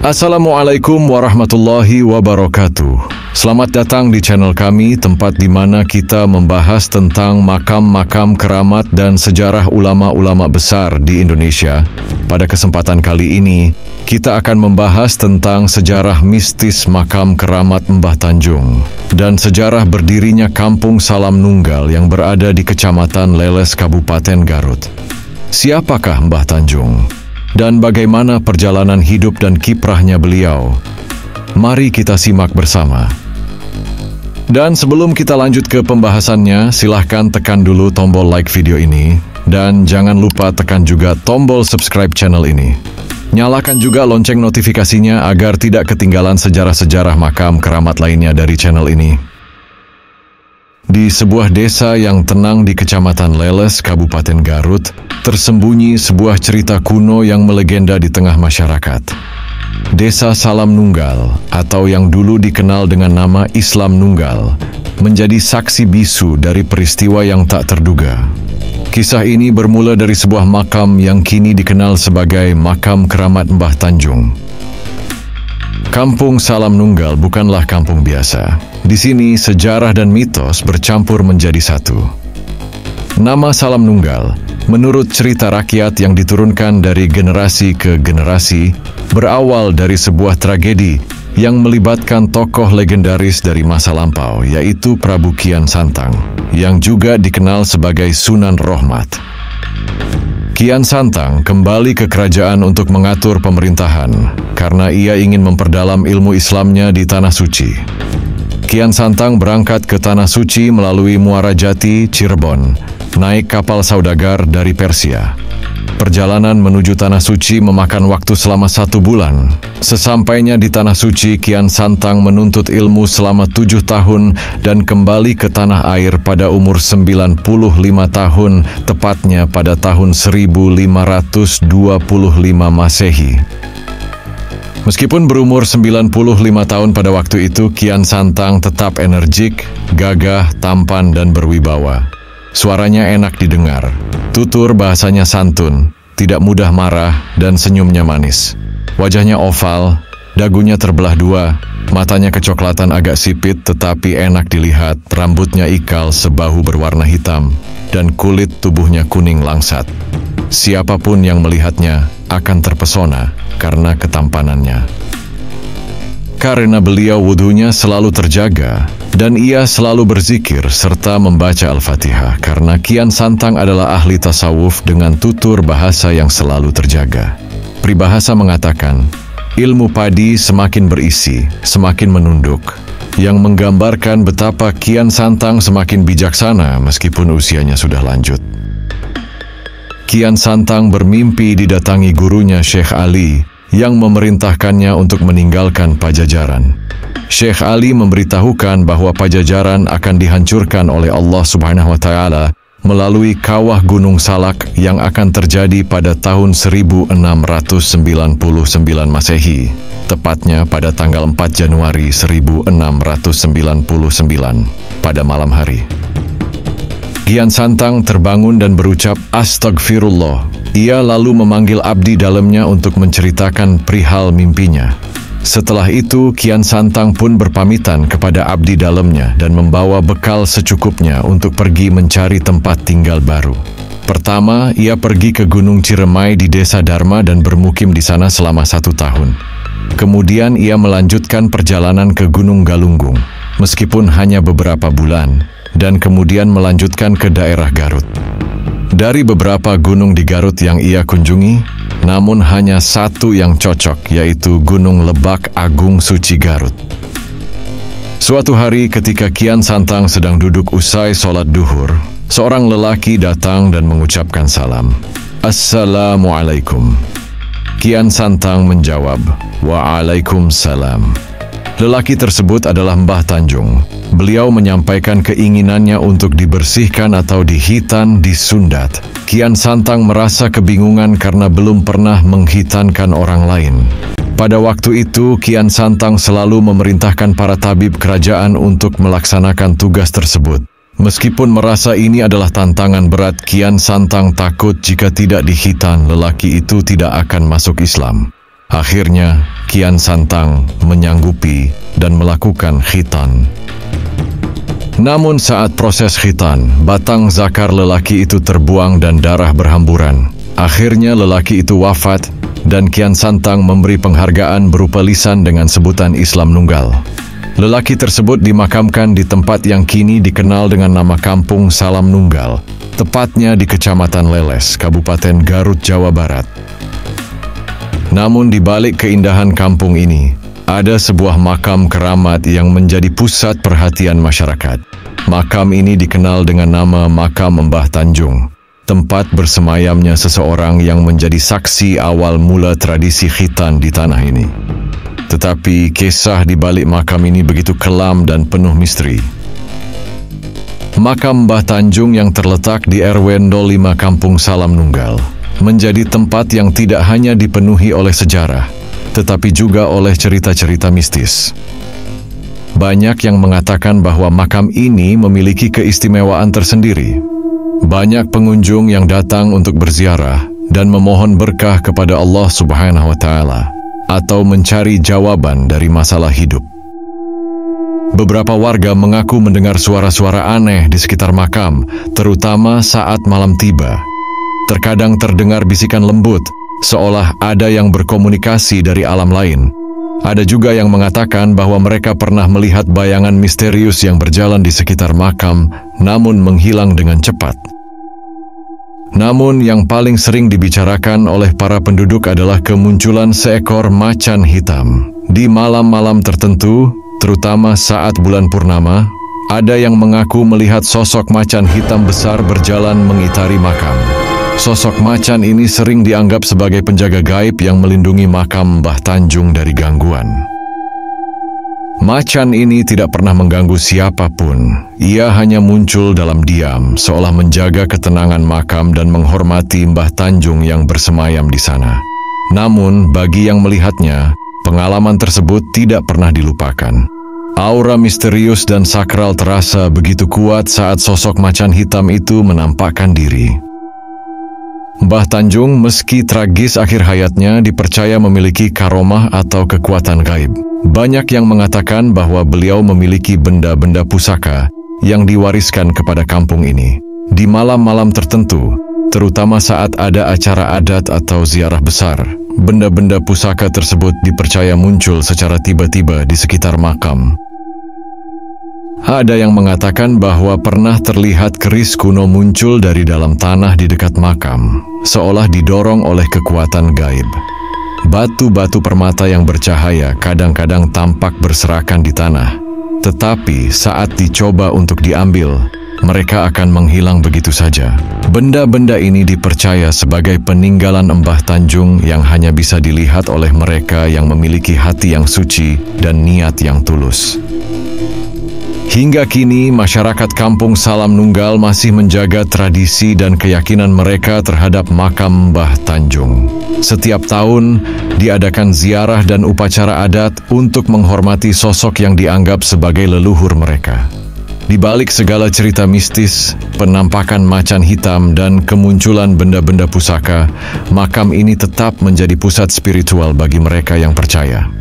Assalamualaikum warahmatullahi wabarakatuh. Selamat datang di channel kami, tempat di mana kita membahas tentang makam-makam keramat dan sejarah ulama-ulama besar di Indonesia. Pada kesempatan kali ini, kita akan membahas tentang sejarah mistis makam keramat Mbah Tanjung dan sejarah berdirinya Kampung Salam Nunggal yang berada di Kecamatan Leles, Kabupaten Garut. Siapakah Mbah Tanjung? Dan bagaimana perjalanan hidup dan kiprahnya beliau? Mari kita simak bersama. Dan sebelum kita lanjut ke pembahasannya, silahkan tekan dulu tombol like video ini, dan jangan lupa tekan juga tombol subscribe channel ini. Nyalakan juga lonceng notifikasinya agar tidak ketinggalan sejarah-sejarah makam keramat lainnya dari channel ini. Di sebuah desa yang tenang di Kecamatan Leles, Kabupaten Garut, tersembunyi sebuah cerita kuno yang melegenda di tengah masyarakat. Desa Salam Nunggal, atau yang dulu dikenal dengan nama Islam Nunggal, menjadi saksi bisu dari peristiwa yang tak terduga. Kisah ini bermula dari sebuah makam yang kini dikenal sebagai Makam Keramat Mbah Tanjung. Kampung Salam Nunggal bukanlah kampung biasa. Di sini, sejarah dan mitos bercampur menjadi satu. Nama Salam Nunggal, menurut cerita rakyat yang diturunkan dari generasi ke generasi, berawal dari sebuah tragedi yang melibatkan tokoh legendaris dari masa lampau, yaitu Prabu Kian Santang, yang juga dikenal sebagai Sunan Rohmat. Kian Santang kembali ke kerajaan untuk mengatur pemerintahan, karena ia ingin memperdalam ilmu Islamnya di Tanah Suci. Kian Santang berangkat ke Tanah Suci melalui Muara Jati, Cirebon, naik kapal saudagar dari Persia. Perjalanan menuju Tanah Suci memakan waktu selama 1 bulan. Sesampainya di Tanah Suci, Kian Santang menuntut ilmu selama 7 tahun dan kembali ke tanah air pada umur 95 tahun, tepatnya pada tahun 1525 Masehi. Meskipun berumur 95 tahun pada waktu itu, Kian Santang tetap energik, gagah, tampan, dan berwibawa. Suaranya enak didengar, tutur bahasanya santun, tidak mudah marah, dan senyumnya manis. Wajahnya oval, dagunya terbelah 2, matanya kecoklatan agak sipit tetapi enak dilihat, rambutnya ikal sebahu berwarna hitam, dan kulit tubuhnya kuning langsat. Siapapun yang melihatnya akan terpesona karena ketampanannya. Karena beliau wudunya selalu terjaga, dan ia selalu berzikir serta membaca Al-Fatihah, karena Kian Santang adalah ahli tasawuf dengan tutur bahasa yang selalu terjaga. Peribahasa mengatakan, ilmu padi semakin berisi, semakin menunduk, yang menggambarkan betapa Kian Santang semakin bijaksana meskipun usianya sudah lanjut. Kian Santang bermimpi didatangi gurunya Syekh Ali yang memerintahkannya untuk meninggalkan Pajajaran. Syekh Ali memberitahukan bahwa Pajajaran akan dihancurkan oleh Allah Subhanahu wa Ta'ala melalui kawah Gunung Salak yang akan terjadi pada tahun 1699 Masehi, tepatnya pada tanggal 4 Januari 1699 pada malam hari. Kian Santang terbangun dan berucap astagfirullah. Ia lalu memanggil abdi dalamnya untuk menceritakan perihal mimpinya. Setelah itu, Kian Santang pun berpamitan kepada abdi dalamnya dan membawa bekal secukupnya untuk pergi mencari tempat tinggal baru. Pertama, ia pergi ke Gunung Ciremai di Desa Dharma dan bermukim di sana selama 1 tahun. Kemudian ia melanjutkan perjalanan ke Gunung Galunggung, meskipun hanya beberapa bulan, dan kemudian melanjutkan ke daerah Garut. Dari beberapa gunung di Garut yang ia kunjungi, namun hanya satu yang cocok, yaitu Gunung Lebak Agung Suci Garut. Suatu hari ketika Kian Santang sedang duduk usai sholat duhur, seorang lelaki datang dan mengucapkan salam. Assalamualaikum. Kian Santang menjawab, Waalaikumsalam. Lelaki tersebut adalah Mbah Tanjung. Beliau menyampaikan keinginannya untuk dibersihkan atau dihitan, disundat. Kian Santang merasa kebingungan karena belum pernah menghitankan orang lain. Pada waktu itu, Kian Santang selalu memerintahkan para tabib kerajaan untuk melaksanakan tugas tersebut. Meskipun merasa ini adalah tantangan berat, Kian Santang takut jika tidak dihitan, lelaki itu tidak akan masuk Islam. Akhirnya, Kian Santang menyanggupi dan melakukan khitan. Namun saat proses khitan, batang zakar lelaki itu terbuang dan darah berhamburan. Akhirnya lelaki itu wafat dan Kian Santang memberi penghargaan berupa lisan dengan sebutan Islam Nunggal. Lelaki tersebut dimakamkan di tempat yang kini dikenal dengan nama Kampung Salam Nunggal, tepatnya di Kecamatan Leles, Kabupaten Garut, Jawa Barat. Namun di balik keindahan kampung ini, ada sebuah makam keramat yang menjadi pusat perhatian masyarakat. Makam ini dikenal dengan nama Makam Mbah Tanjung, tempat bersemayamnya seseorang yang menjadi saksi awal mula tradisi khitan di tanah ini. Tetapi kisah di balik makam ini begitu kelam dan penuh misteri. Makam Mbah Tanjung yang terletak di RW 05 Kampung Salam Nunggal menjadi tempat yang tidak hanya dipenuhi oleh sejarah, tetapi juga oleh cerita-cerita mistis. Banyak yang mengatakan bahwa makam ini memiliki keistimewaan tersendiri. Banyak pengunjung yang datang untuk berziarah dan memohon berkah kepada Allah Subhanahu wa Ta'ala, atau mencari jawaban dari masalah hidup. Beberapa warga mengaku mendengar suara-suara aneh di sekitar makam, terutama saat malam tiba. Terkadang terdengar bisikan lembut, seolah ada yang berkomunikasi dari alam lain. Ada juga yang mengatakan bahwa mereka pernah melihat bayangan misterius yang berjalan di sekitar makam, namun menghilang dengan cepat. Namun yang paling sering dibicarakan oleh para penduduk adalah kemunculan seekor macan hitam. Di malam-malam tertentu, terutama saat bulan purnama, ada yang mengaku melihat sosok macan hitam besar berjalan mengitari makam. Sosok macan ini sering dianggap sebagai penjaga gaib yang melindungi makam Mbah Tanjung dari gangguan. Macan ini tidak pernah mengganggu siapapun. Ia hanya muncul dalam diam, seolah menjaga ketenangan makam dan menghormati Mbah Tanjung yang bersemayam di sana. Namun, bagi yang melihatnya, pengalaman tersebut tidak pernah dilupakan. Aura misterius dan sakral terasa begitu kuat saat sosok macan hitam itu menampakkan diri. Mbah Tanjung meski tragis akhir hayatnya dipercaya memiliki karomah atau kekuatan gaib. Banyak yang mengatakan bahwa beliau memiliki benda-benda pusaka yang diwariskan kepada kampung ini. Di malam-malam tertentu, terutama saat ada acara adat atau ziarah besar, benda-benda pusaka tersebut dipercaya muncul secara tiba-tiba di sekitar makam. Ada yang mengatakan bahwa pernah terlihat keris kuno muncul dari dalam tanah di dekat makam, seolah didorong oleh kekuatan gaib. Batu-batu permata yang bercahaya kadang-kadang tampak berserakan di tanah, tetapi saat dicoba untuk diambil, mereka akan menghilang begitu saja. Benda-benda ini dipercaya sebagai peninggalan Mbah Tanjung yang hanya bisa dilihat oleh mereka yang memiliki hati yang suci dan niat yang tulus. Hingga kini, masyarakat Kampung Salam Nunggal masih menjaga tradisi dan keyakinan mereka terhadap makam Mbah Tanjung. Setiap tahun, diadakan ziarah dan upacara adat untuk menghormati sosok yang dianggap sebagai leluhur mereka. Di balik segala cerita mistis, penampakan macan hitam, dan kemunculan benda-benda pusaka, makam ini tetap menjadi pusat spiritual bagi mereka yang percaya.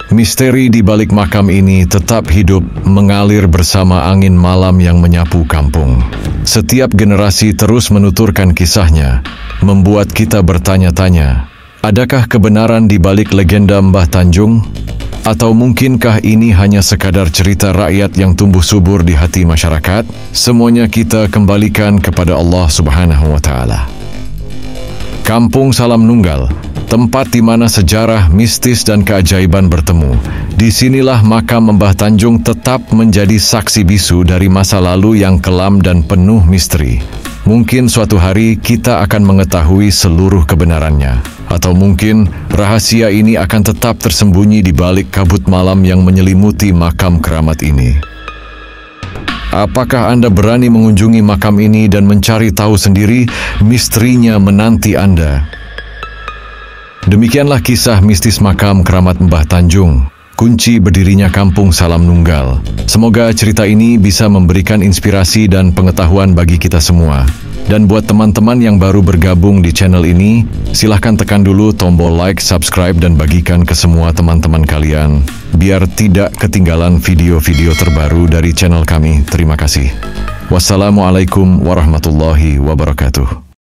Misteri di balik makam ini tetap hidup mengalir bersama angin malam yang menyapu kampung. Setiap generasi terus menuturkan kisahnya, membuat kita bertanya-tanya, adakah kebenaran di balik legenda Mbah Tanjung? Atau mungkinkah ini hanya sekadar cerita rakyat yang tumbuh subur di hati masyarakat? Semuanya kita kembalikan kepada Allah Subhanahu wa Ta'ala. Kampung Salam Nunggal, tempat di mana sejarah, mistis, dan keajaiban bertemu. Disinilah makam Mbah Tanjung tetap menjadi saksi bisu dari masa lalu yang kelam dan penuh misteri. Mungkin suatu hari kita akan mengetahui seluruh kebenarannya. Atau mungkin rahasia ini akan tetap tersembunyi di balik kabut malam yang menyelimuti makam keramat ini. Apakah Anda berani mengunjungi makam ini dan mencari tahu sendiri misterinya menanti Anda? Demikianlah kisah mistis makam keramat Mbah Tanjung, kunci berdirinya Kampung Salam Nunggal. Semoga cerita ini bisa memberikan inspirasi dan pengetahuan bagi kita semua. Dan buat teman-teman yang baru bergabung di channel ini, silahkan tekan dulu tombol like, subscribe, dan bagikan ke semua teman-teman kalian, biar tidak ketinggalan video-video terbaru dari channel kami. Terima kasih. Wassalamualaikum warahmatullahi wabarakatuh.